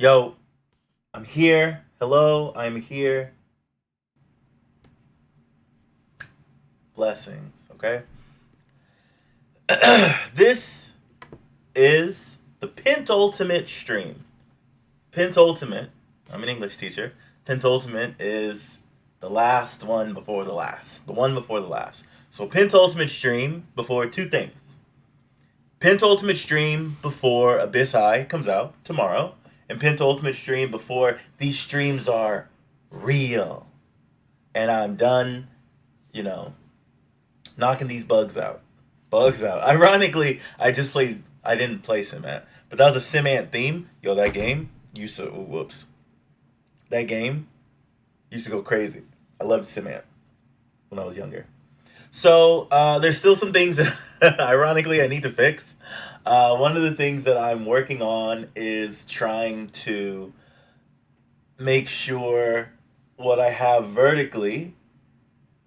Yo, I'm here. Hello, I'm here. Blessings, okay? This is the Pentultimate stream. Pentultimate, I'm an English teacher. Pentultimate is the last one before the last. The one before the last. So, Pentultimate stream before two things. Pentultimate stream before Abyss High comes out tomorrow. And Pentultimate stream before these streams are real. And I'm done, you know, knocking these bugs out. Bugs out. Ironically, I didn't play Simant, but that was a Simant theme. Yo, that game used to, whoops. That game used to go crazy. I loved Simant when I was younger. So, there's still some things that, ironically, I need to fix. One of the things that I'm working on is trying to make sure what I have vertically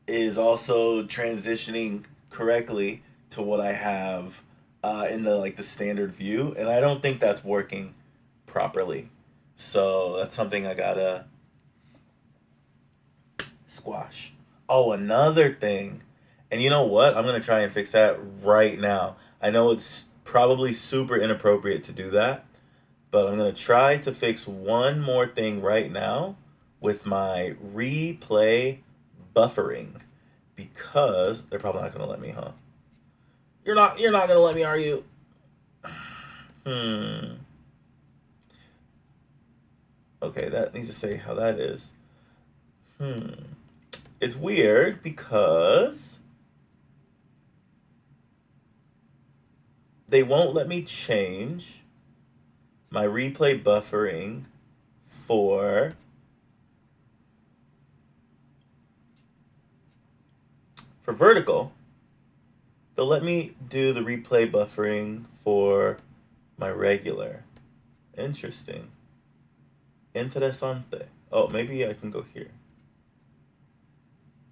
is also transitioning correctly to what I have in the standard view, and I don't think that's working properly. So that's something I gotta squash. Oh, another thing, and you know what? I'm gonna try and fix that right now. I know it's probably super inappropriate to do that, but I'm gonna try to fix one more thing right now with my replay buffering because they're probably not gonna let me, huh? You're not gonna let me, are you? Hmm. Okay, that needs to say how that is. Hmm. It's weird because they won't let me change my replay buffering for vertical. They'll let me do the replay buffering for my regular. Interesting. Interesante. Oh, maybe I can go here.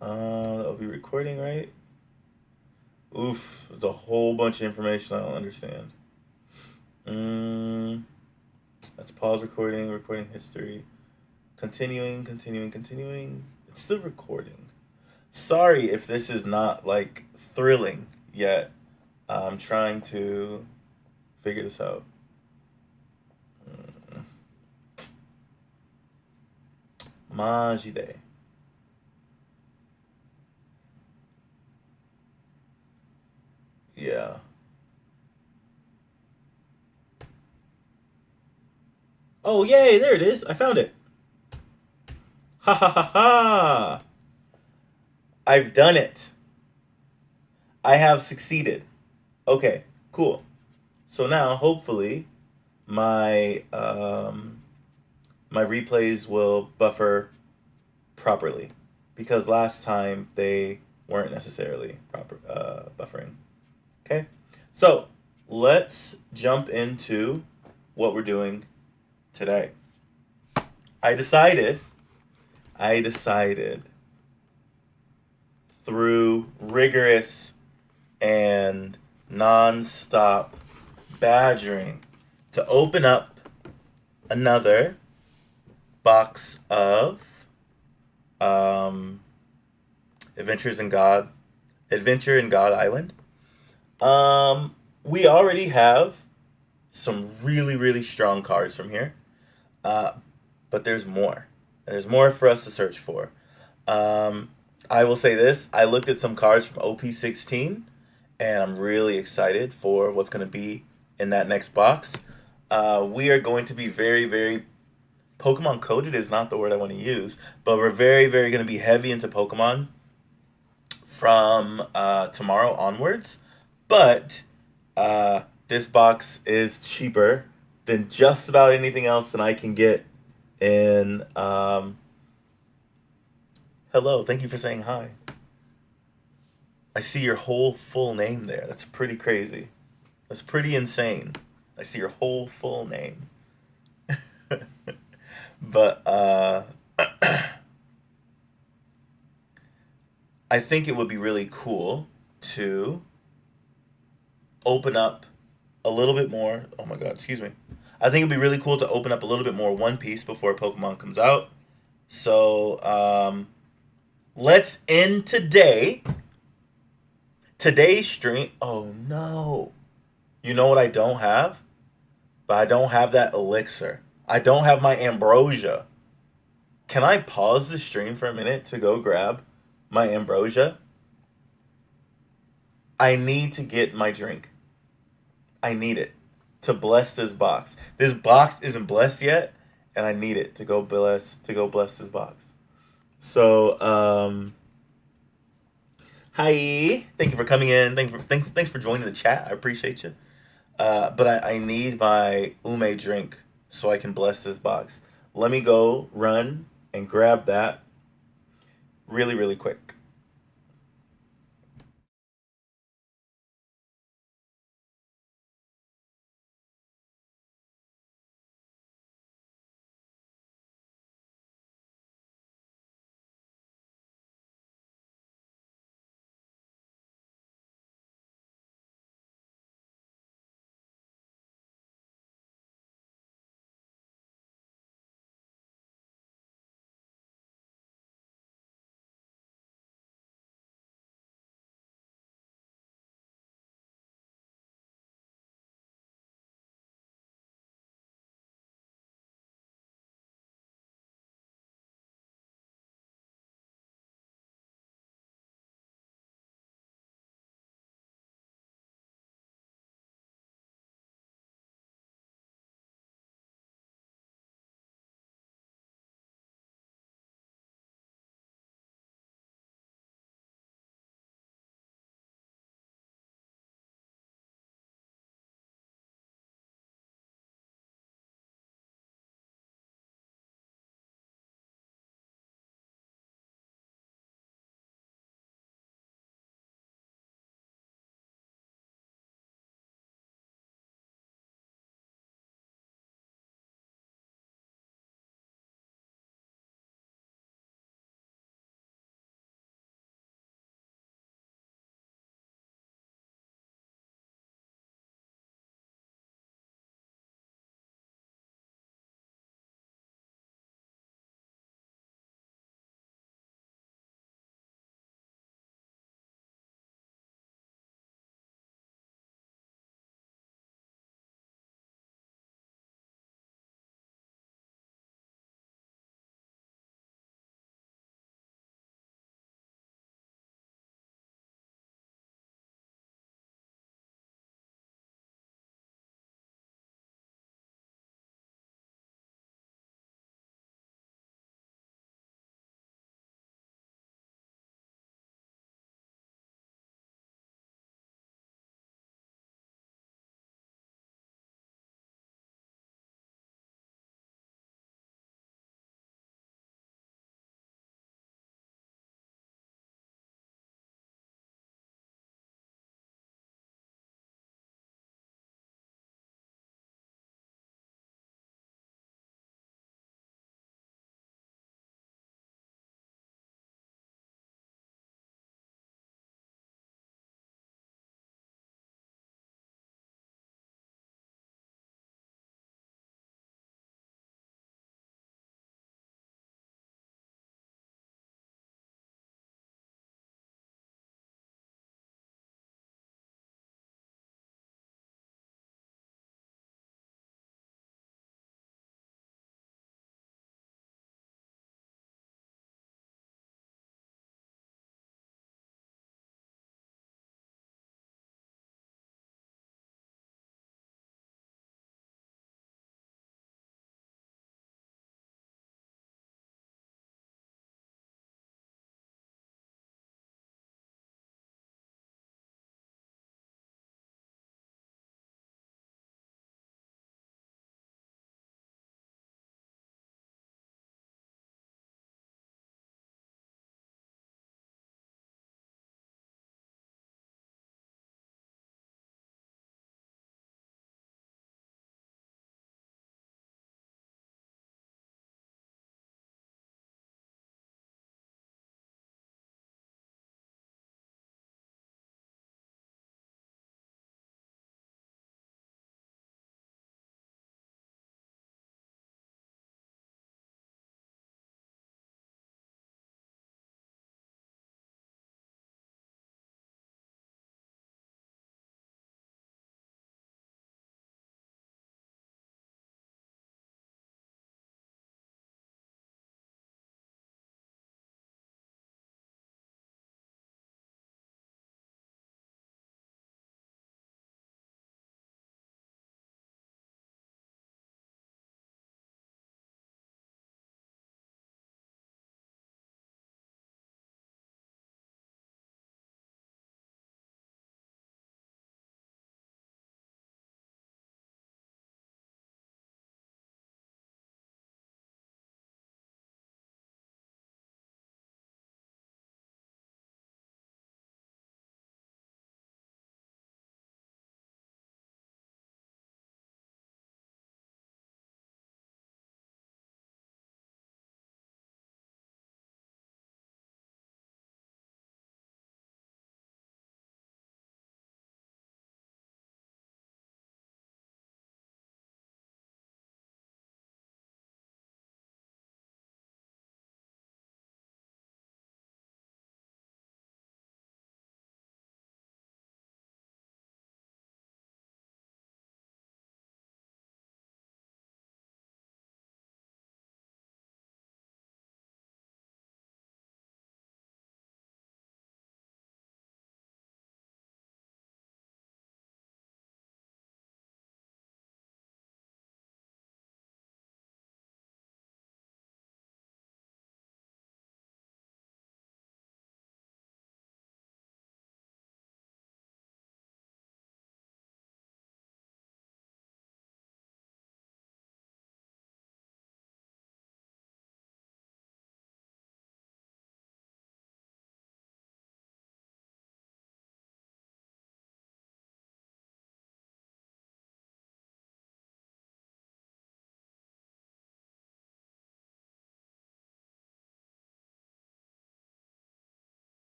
That'll be recording, right? Oof, there's a whole bunch of information I don't understand. Mm, that's pause recording, recording history. Continuing. It's still recording. Sorry if this is not like thrilling yet. I'm trying to figure this out. Majide. Yeah. Oh, yay, there it is. I found it. Ha ha ha ha. I've done it. I have succeeded. Okay, cool. So now, hopefully, my my replays will buffer properly, because last time they weren't necessarily proper buffering. Okay, so let's jump into what we're doing today. I decided, I decided through rigorous and non-stop badgering to open up another box of um, Adventures in God, Adventure in God Island. We already have some really, really strong cards from here, uh, but there's more. There's more for us to search for. Um, I will say this: I looked at some cards from OP-16, and I'm really excited for what's going to be in that next box. We are going to be very, very Pokemon coded is not the word I want to use, but we're very, very going to be heavy into Pokemon from tomorrow onwards. But this box is cheaper than just about anything else that I can get in. Hello, thank you for saying hi. I see your whole full name there. That's pretty crazy. That's pretty insane. I see your whole full name. But I think it would be really cool to open up a little bit more. Oh my god, excuse me. I think it'd be really cool to open up a little bit more One Piece before Pokemon comes out. So let's end today's stream. Oh no. You know what I don't have? But I don't have that elixir. I don't have my ambrosia. Can I pause the stream for a minute to go grab my ambrosia? I need to get my drink. I need it to bless this box. This box isn't blessed yet, and I need it to go bless this box. So, hi, thank you for coming in. Thanks for joining the chat. I appreciate you. But I need my ume drink so I can bless this box. Let me go run and grab that really, really quick.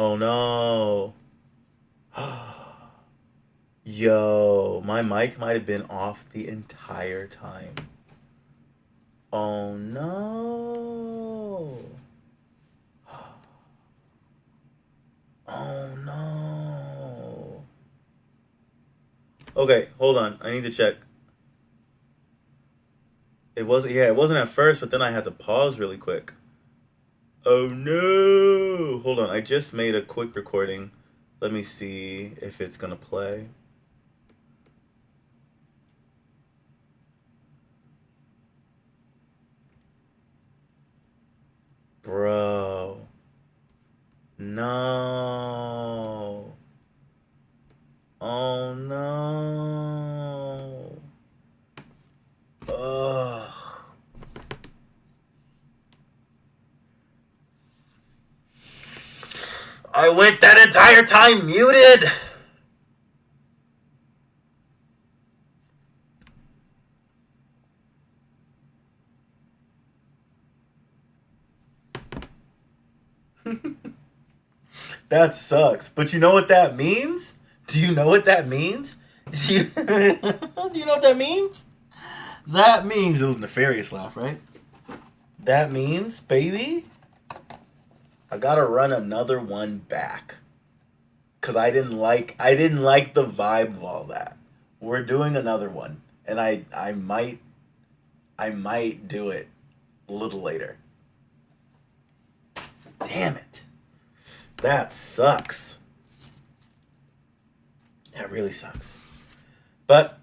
Oh no. Yo, my mic might have been off the entire time. Oh no. Oh no. Okay, hold on. I need to check. It wasn't at first, but then I had to pause really quick. Oh no. Hold on. I just made a quick recording. Let me see if it's going to play. Bro. No. Oh no. Ugh. I went that entire time muted. That sucks. But you know what that means? Do you know what that means? Do you, do you know what that means? That means it was a nefarious laugh, right? That means, baby, I gotta run another one back. Cause I didn't like the vibe of all that. We're doing another one. And I might do it a little later. Damn it. That sucks. That really sucks. But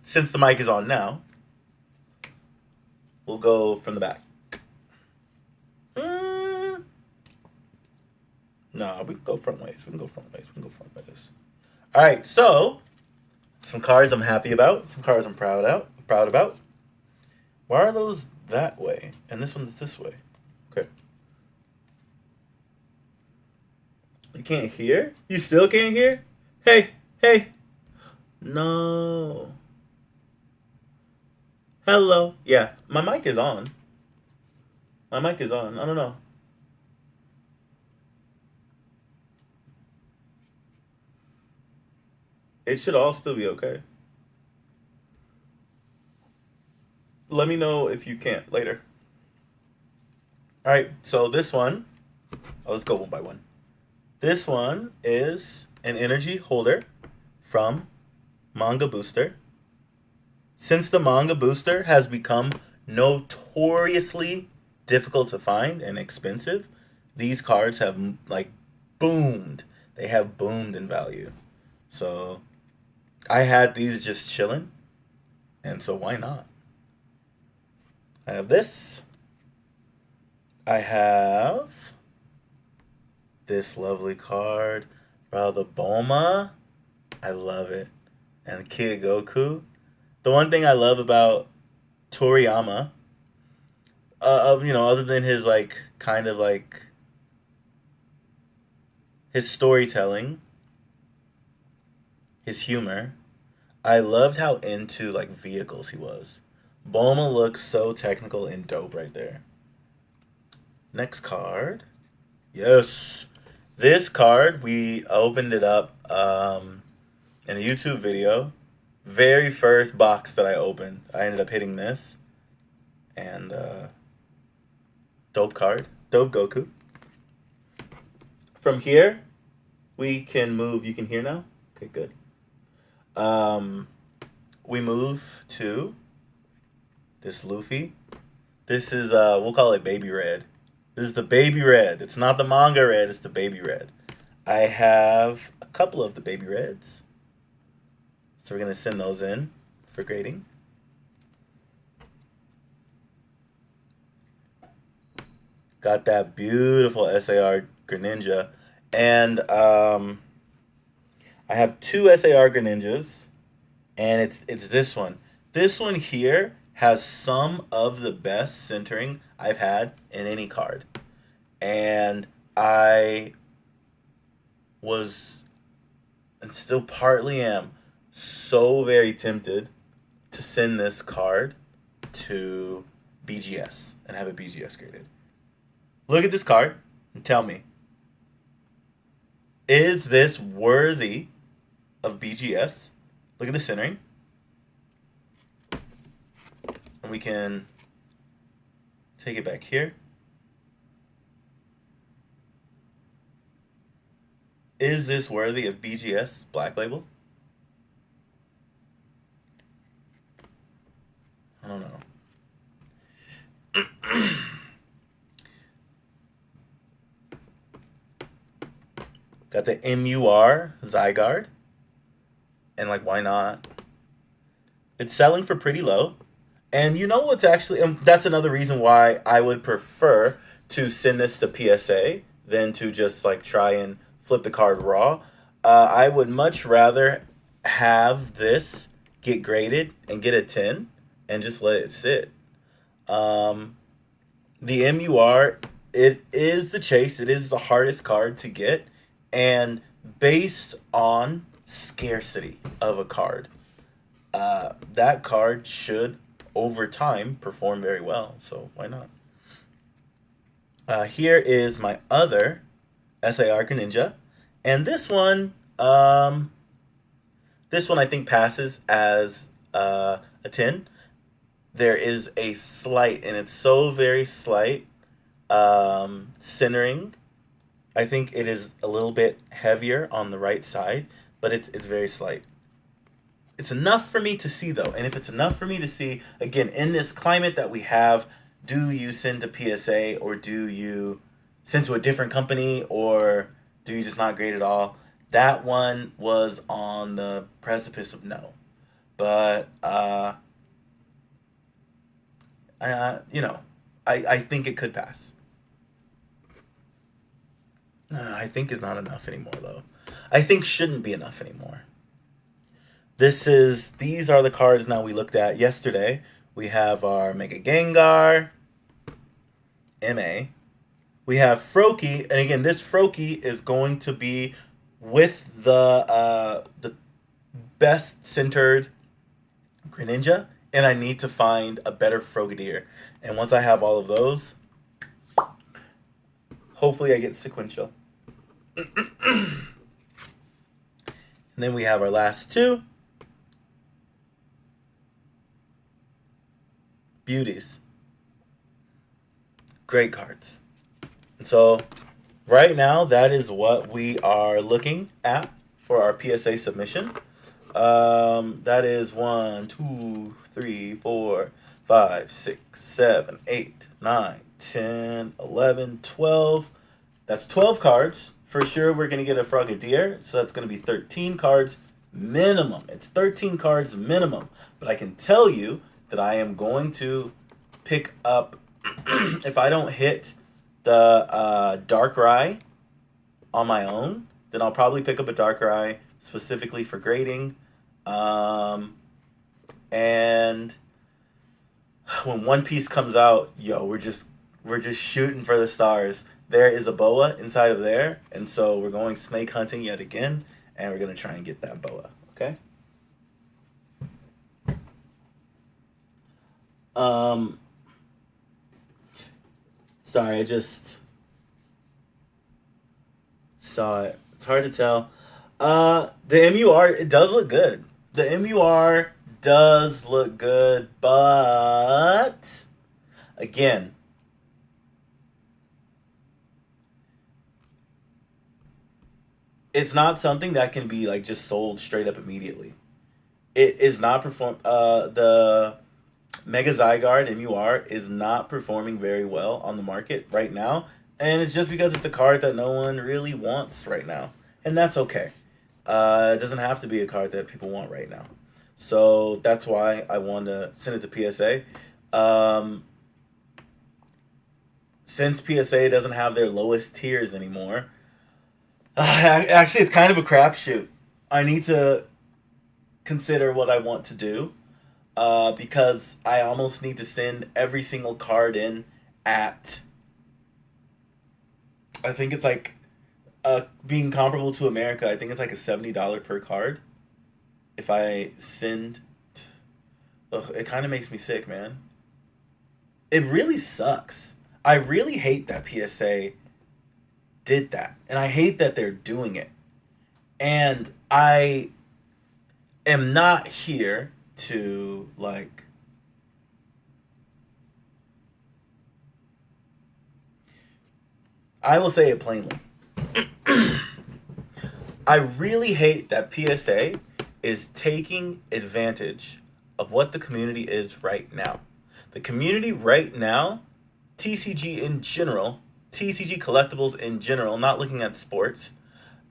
since the mic is on now, we'll go from the back. No, we can go front ways. All right, so some cards I'm happy about. Some cards I'm proud about. Why are those that way and this one's this way? Okay. You can't hear? You still can't hear? Hey. No. Hello. Yeah, my mic is on. I don't know. It should all still be okay. Let me know if you can't later. All right, so this one, let's go one by one. This one is an energy holder from Manga Booster. Since the Manga Booster has become notoriously difficult to find and expensive, these cards have like boomed. They have boomed in value. So I had these just chilling, and so why not? I have this. I have this lovely card, bro. The Bulma. I love it. And Kid Goku. The one thing I love about Toriyama, other than his like kind of like his storytelling, his humor, I loved how into like vehicles he was. Bulma looks so technical and dope right there. Next card. Yes. This card, we opened it up in a YouTube video. Very first box that I opened, I ended up hitting this. And dope card. Dope Goku. From here, we can move. You can hear now? Okay, good. We move to this Luffy. This is, we'll call it Baby Red. This is the Baby Red. It's not the manga red, it's the Baby Red. I have a couple of the Baby Reds. So we're going to send those in for grading. Got that beautiful SAR Greninja. And I have two SAR Greninjas. And it's this one. This one here has some of the best centering I've had in any card. And I was, and still partly am, so very tempted to send this card to BGS and have it BGS graded. Look at this card and tell me, Is this worthy of BGS? Look at the centering. And we can take it back here. Is this worthy of BGS Black Label? I don't know. Got the MUR Zygarde. And like, why not? It's selling for pretty low. And you know what's actually, and that's another reason why I would prefer to send this to PSA than to just like try and flip the card raw. I would much rather have this get graded and get a 10 and just let it sit. The MUR, it is the chase. It is the hardest card to get. And based on scarcity of a card, that card should, over time, perform very well. So why not? Here is my other SAR Greninja. And this one I think passes as a 10. There is a slight, and it's so very slight, centering. I think it is a little bit heavier on the right side, but it's very slight. It's enough for me to see, though. And if it's enough for me to see, again, in this climate that we have, do you send to PSA, or do you send to a different company, or do you just not grade at all? That one was on the precipice of no. But, I think it could pass. I think is not enough anymore, though. I think shouldn't be enough anymore. These are the cards now we looked at yesterday. We have our Mega Gengar, MA. We have Froakie, and again, this Froakie is going to be with the best centered Greninja, and I need to find a better Frogadier. And once I have all of those, hopefully I get sequential. And then we have our last two. Beauties. Great cards. And so right now, that is what we are looking at for our PSA submission. That is 1, 2, 3, 4, 5, 6, 7, 8, 9, 10, 11, 12. That's 12 cards. For sure, we're going to get a Frogadier. So that's going to be 13 cards minimum. It's 13 cards minimum. But I can tell you that I am going to pick up, if I don't hit the Darkrai on my own, then I'll probably pick up a Darkrai specifically for grading. And when One Piece comes out, we're just shooting for the stars. There is a boa inside of there, and so we're going snake hunting yet again, and we're gonna try and get that boa. Okay. Sorry, I just saw it. It's hard to tell. The MUR, it does look good. The MUR does look good, but again, it's not something that can be like just sold straight up immediately. It is not the Mega Zygarde MUR is not performing very well on the market right now, and it's just because it's a card that no one really wants right now, and that's okay. It doesn't have to be a card that people want right now. So that's why I wanted to send it to PSA. Since PSA doesn't have their lowest tiers anymore, actually it's kind of a crapshoot. I need to consider what I want to do, because I almost need to send every single card in at, I think it's like, being comparable to America, I think it's like a $70 per card. If I send, it kind of makes me sick, man. It really sucks. I really hate that PSA did that, and I hate that they're doing it. And I am not here to like I will say it plainly. I really hate that PSA is taking advantage of what the community is right now. The community right now, TCG in general, TCG collectibles in general, not looking at sports,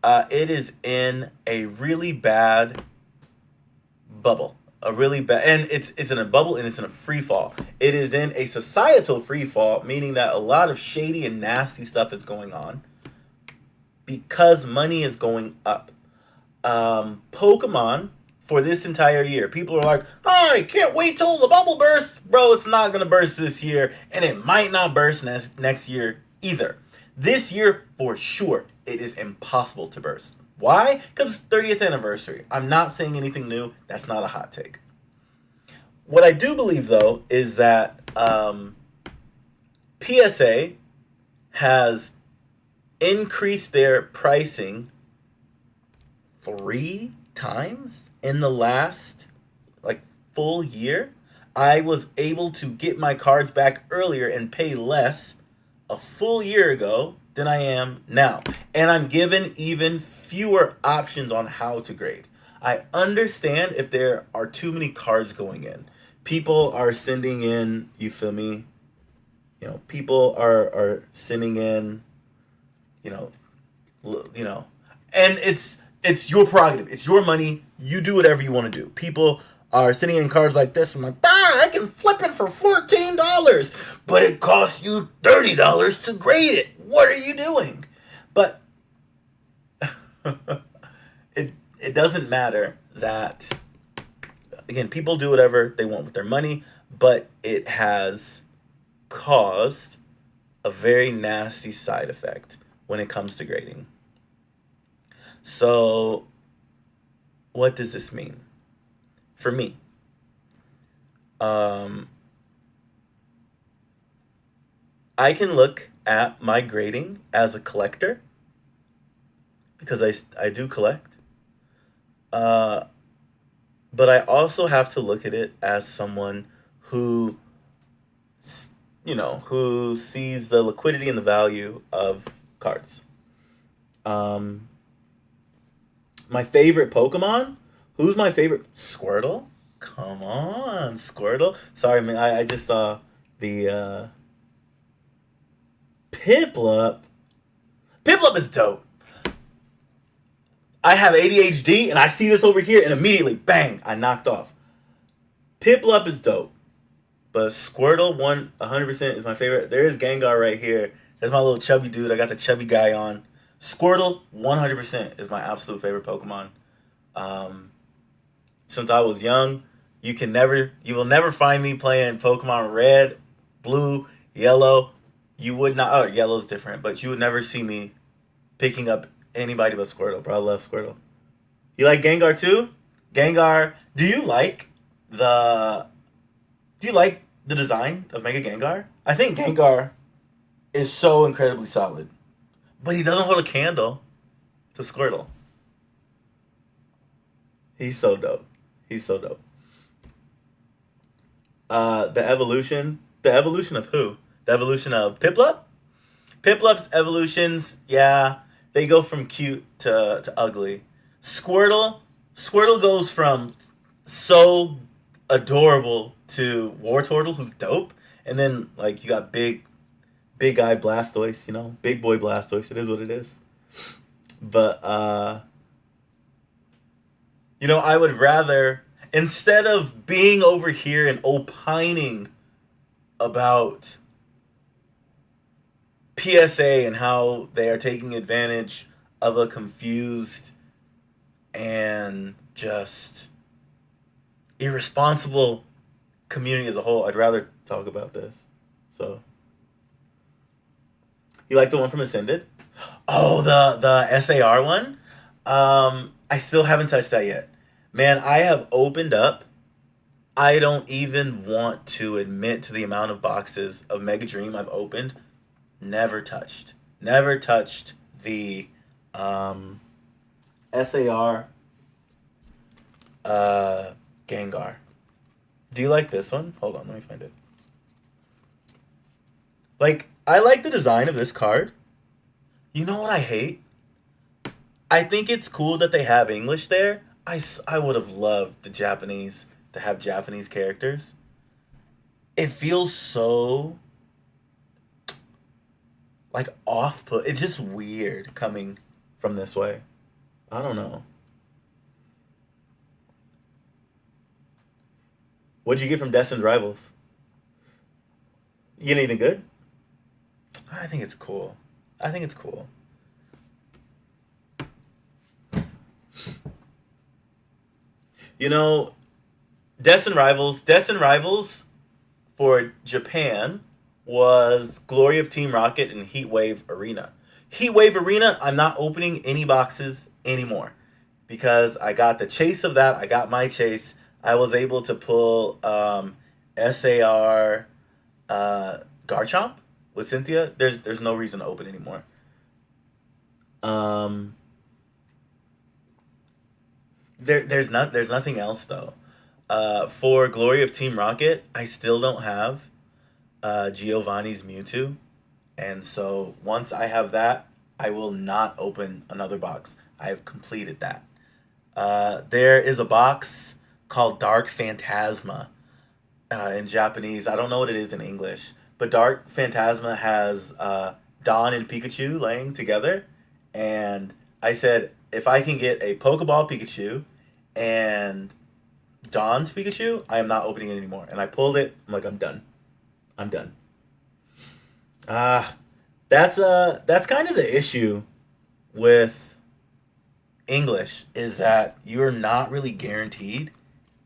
it is in a really bad bubble. A really bad, and it's in a bubble and it's in a free fall. It is in a societal free fall, meaning that a lot of shady and nasty stuff is going on because money is going up. Pokemon for this entire year, people are like, oh, I can't wait till the bubble bursts. Bro, it's not going to burst this year, and it might not burst next year either. This year, for sure, it is impossible to burst. Why? Because it's 30th anniversary. I'm not saying anything new. That's not a hot take. What I do believe, though, is that PSA has increased their pricing 3 times in the last like full year. I was able to get my cards back earlier and pay less a full year ago than I am now. And I'm given even fewer options on how to grade. I understand if there are too many cards going in. People are sending in, you feel me? You know, people are sending in, you know, and it's your prerogative. It's your money. You do whatever you want to do. People are sending in cards like this. I'm like, I can flip it for $14, but it costs you $30 to grade it. What are you doing? But it doesn't matter that, again, people do whatever they want with their money, but it has caused a very nasty side effect when it comes to grading. So, what does this mean? For me, I can look at my grading as a collector because I do collect. But I also have to look at it as someone who, who sees the liquidity and the value of cards. My favorite Pokemon? Who's my favorite? Squirtle? Come on, Squirtle. Sorry, man, I just saw the Piplup. Piplup is dope. I have ADHD and I see this over here and immediately, bang, I knocked off. Piplup is dope. But Squirtle 100% is my favorite. There is Gengar right here. That's my little chubby dude. I got the chubby guy on. Squirtle 100% is my absolute favorite Pokemon. Since I was young, you will never find me playing Pokemon Red, Blue, Yellow. You would not. Oh, Yellow's different, but you would never see me picking up anybody but Squirtle. Bro, I love Squirtle. You like Gengar too? Gengar. Do you like the design of Mega Gengar? I think Gengar is so incredibly solid, but he doesn't hold a candle to Squirtle. He's so dope. He's so dope. The evolution of who? The evolution of Piplup? Piplup's evolutions, yeah, they go from cute to ugly. Squirtle goes from so adorable to Wartortle, who's dope, and then like you got big guy Blastoise, big boy Blastoise. It is what it is. But I would rather, instead of being over here and opining about PSA and how they are taking advantage of a confused and just irresponsible community as a whole, I'd rather talk about this. So, you like the one from Ascended? Oh, the SAR one? I still haven't touched that yet. Man, I have opened up. I don't even want to admit to the amount of boxes of Mega Dream I've opened. Never touched. Never touched the SAR Gengar. Do you like this one? Hold on, let me find it. Like, I like the design of this card. You know what I hate? I think it's cool that they have English there. I would have loved the Japanese to have Japanese characters. It feels so like off put. It's just weird coming from this way. I don't know. What'd you get from Destined Rivals? You get anything good? I think it's cool. I think it's cool. You know, Destined Rivals for Japan was Glory of Team Rocket and Heat Wave Arena. Heat Wave Arena, I'm not opening any boxes anymore because I got the chase of that. I got my chase. I was able to pull SAR Garchomp with Cynthia. There's no reason to open anymore. There's nothing else though. For Glory of Team Rocket, I still don't have Giovanni's Mewtwo, and so once I have that, I will not open another box. I have completed that. There is a box called Dark Phantasma in Japanese. I don't know what it is in English, but Dark Phantasma has Dawn and Pikachu laying together, and I said if I can get a Pokeball Pikachu and Dawn's Pikachu, I am not opening it anymore. And I pulled it. I'm like, I'm done. I'm done. That's kind of the issue with English is that you're not really guaranteed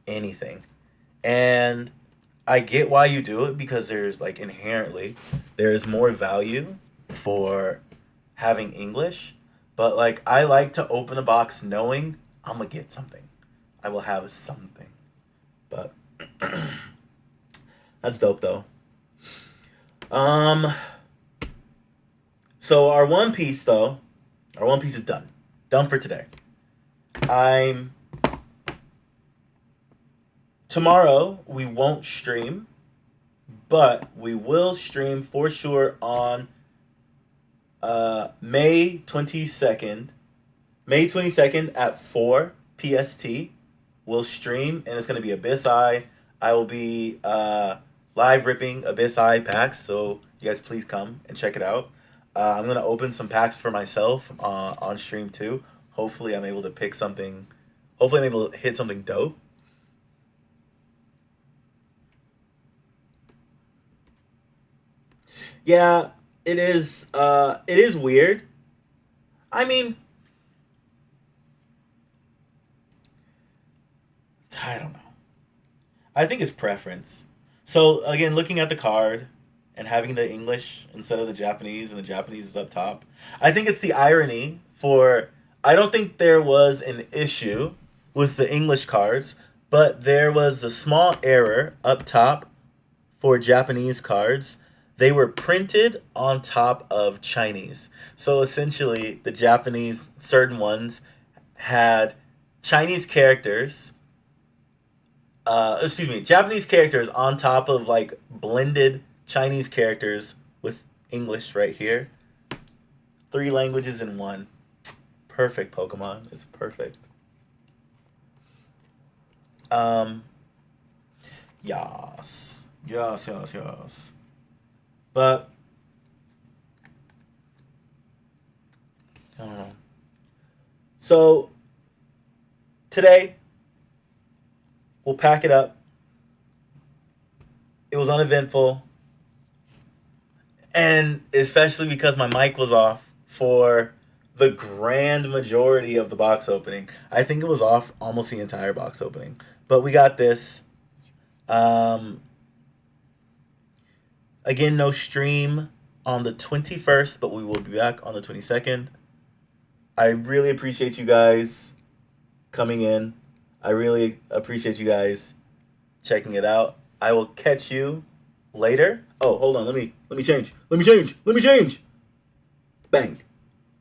anything. And I get why you do it because there's like inherently there's more value for having English, but like I like to open a box knowing I'm gonna get something. I will have something. But that's dope though. So our One Piece though, our One Piece is done. Done for today. Tomorrow we won't stream, but we will stream for sure on May 22nd. May 22nd at 4 PST. We'll stream, and it's going to be Abyss Eye. I will be live ripping Abyss Eye packs, so you guys please come and check it out. I'm going to open some packs for myself on stream too. Hopefully I'm able to pick something. Hopefully I'm able to hit something dope. Yeah, it is. It is weird. I mean, I don't know. I think it's preference. So again, looking at the card and having the English instead of the Japanese, and the Japanese is up top. I think it's the irony for. I don't think there was an issue with the English cards, but there was a small error up top for Japanese cards. They were printed on top of Chinese. So essentially, the Japanese, certain ones, had Chinese characters, Japanese characters on top of like blended Chinese characters with English right here. 3 languages in one. Perfect Pokemon. It's perfect. Yes. Yes. But I don't know. So today we'll pack it up. It was uneventful, and especially because my mic was off for the grand majority of the box opening. I think it was off almost the entire box opening, but we got this. Again, no stream on the 21st, but we will be back on the 22nd. I really appreciate you guys coming in. I really appreciate you guys checking it out. I will catch you later. Oh, hold on. Let me change. Let me change. Bang.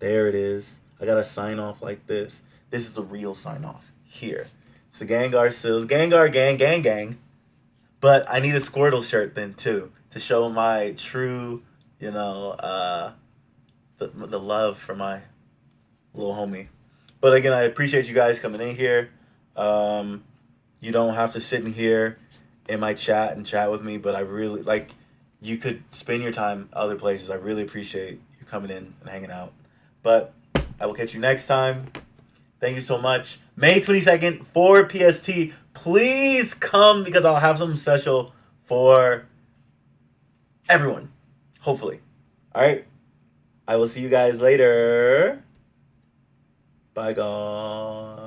There it is. I got to sign off like this. This is the real sign off here. So Gengar Sills, Gengar gang. But I need a Squirtle shirt then too to show my true, the love for my little homie. But again, I appreciate you guys coming in here. You don't have to sit in here in my chat and chat with me, but I really like you could spend your time other places. I really appreciate you coming in and hanging out. But I will catch you next time. Thank you so much. May 22nd for PST. Please come because I'll have something special for everyone. Hopefully. All right. I will see you guys later. Bye, guys.